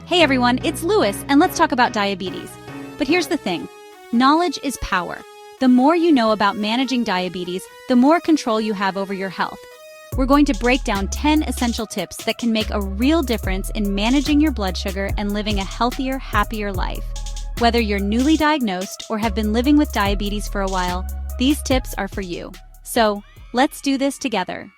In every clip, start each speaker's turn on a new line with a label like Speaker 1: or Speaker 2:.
Speaker 1: Hey everyone, it's Lewis, and let's talk about diabetes. But here's the thing, knowledge is power. The more you know about managing diabetes, the more control you have over your health. We're going to break down 10 essential tips that can make a real difference in managing your blood sugar and living a healthier, happier life. Whether you're newly diagnosed or have been living with diabetes for a while, these tips are for you. So, let's do this together.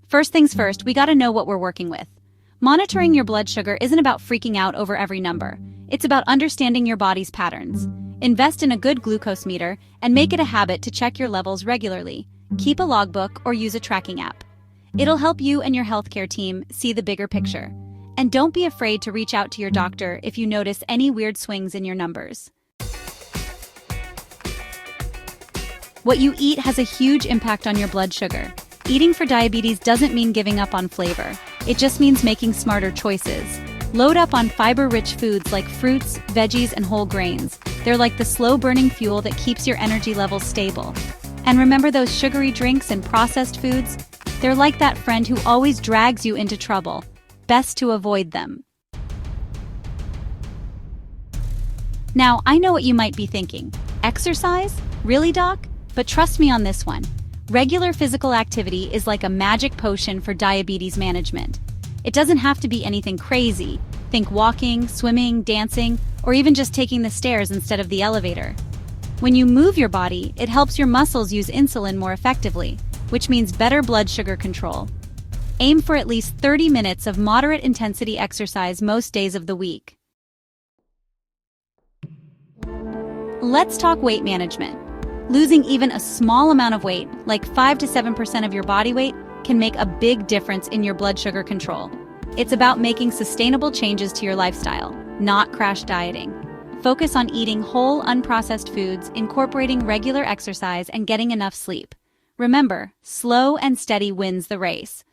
Speaker 1: First things first, we gotta know what we're working with. Monitoring your blood sugar isn't about freaking out over every number. It's about understanding your body's patterns. Invest in a good glucose meter and make it a habit to check your levels regularly. Keep a logbook or use a tracking app. It'll help you and your healthcare team see the bigger picture. And don't be afraid to reach out to your doctor if you notice any weird swings in your numbers. What you eat has a huge impact on your blood sugar. Eating for diabetes doesn't mean giving up on flavor. It just means making smarter choices. Load up on fiber-rich foods like fruits, veggies, and whole grains. They're like the slow-burning fuel that keeps your energy levels stable. And remember those sugary drinks and processed foods? They're like that friend who always drags you into trouble. Best to avoid them. Now, I know what you might be thinking. Exercise? Really, Doc? But trust me on this one. Regular physical activity is like a magic potion for diabetes management. It doesn't have to be anything crazy. Think walking, swimming, dancing, or even just taking the stairs instead of the elevator. When you move your body, it helps your muscles use insulin more effectively, which means better blood sugar control. Aim for at least 30 minutes of moderate intensity exercise most days of the week. Let's talk weight management. Losing even a small amount of weight, like 5 to 7% of your body weight, can make a big difference in your blood sugar control. It's about making sustainable changes to your lifestyle, not crash dieting. Focus on eating whole, unprocessed foods, incorporating regular exercise, and getting enough sleep. Remember, slow and steady wins the race.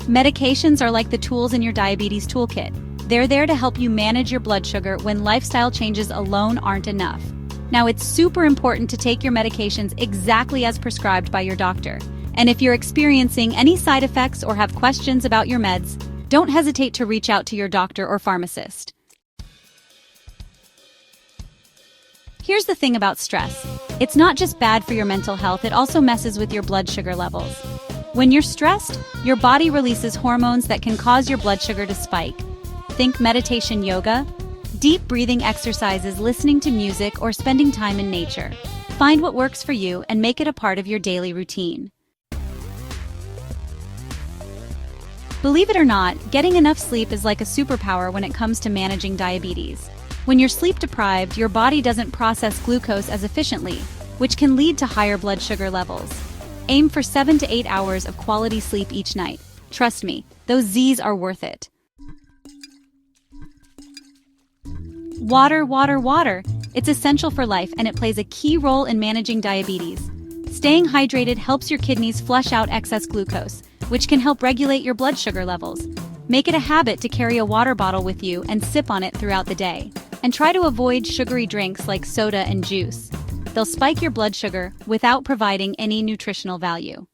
Speaker 1: Medications are like the tools in your diabetes toolkit. They're there to help you manage your blood sugar when lifestyle changes alone aren't enough. Now, it's super important to take your medications exactly as prescribed by your doctor. And if you're experiencing any side effects or have questions about your meds, don't hesitate to reach out to your doctor or pharmacist. Here's the thing about stress. It's not just bad for your mental health, it also messes with your blood sugar levels. When you're stressed, your body releases hormones that can cause your blood sugar to spike. Think meditation yoga, deep breathing exercises, listening to music, or spending time in nature. Find what works for you and make it a part of your daily routine. Believe it or not, getting enough sleep is like a superpower when it comes to managing diabetes. When you're sleep deprived, your body doesn't process glucose as efficiently, which can lead to higher blood sugar levels. Aim for 7 to 8 hours of quality sleep each night. Trust me, those Z's are worth it. Water, water, water. It's essential for life and it plays a key role in managing diabetes. Staying hydrated helps your kidneys flush out excess glucose, which can help regulate your blood sugar levels. Make it a habit to carry a water bottle with you and sip on it throughout the day. And try to avoid sugary drinks like soda and juice. They'll spike your blood sugar without providing any nutritional value.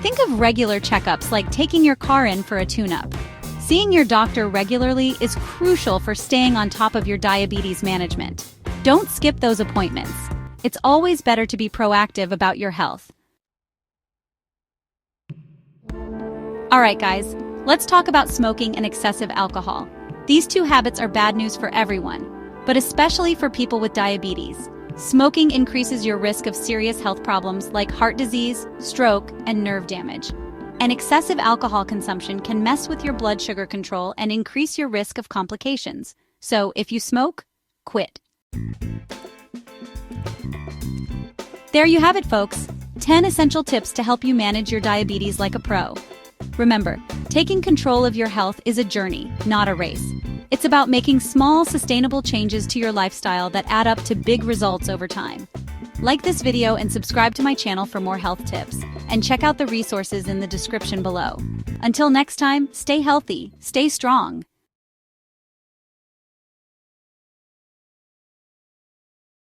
Speaker 1: Think of regular checkups like taking your car in for a tune-up. Seeing your doctor regularly is crucial for staying on top of your diabetes management. Don't skip those appointments. It's always better to be proactive about your health. Alright guys, let's talk about smoking and excessive alcohol. These two habits are bad news for everyone, but especially for people with diabetes. Smoking increases your risk of serious health problems like heart disease, stroke, and nerve damage. And excessive alcohol consumption can mess with your blood sugar control and increase your risk of complications. So, if you smoke, quit. There you have it, folks. 10 essential tips to help you manage your diabetes like a pro. Remember, taking control of your health is a journey, not a race. It's about making small, sustainable changes to your lifestyle that add up to big results over time. Like this video and subscribe to my channel for more health tips. And check out the resources in the description below. Until next time, stay healthy, stay strong.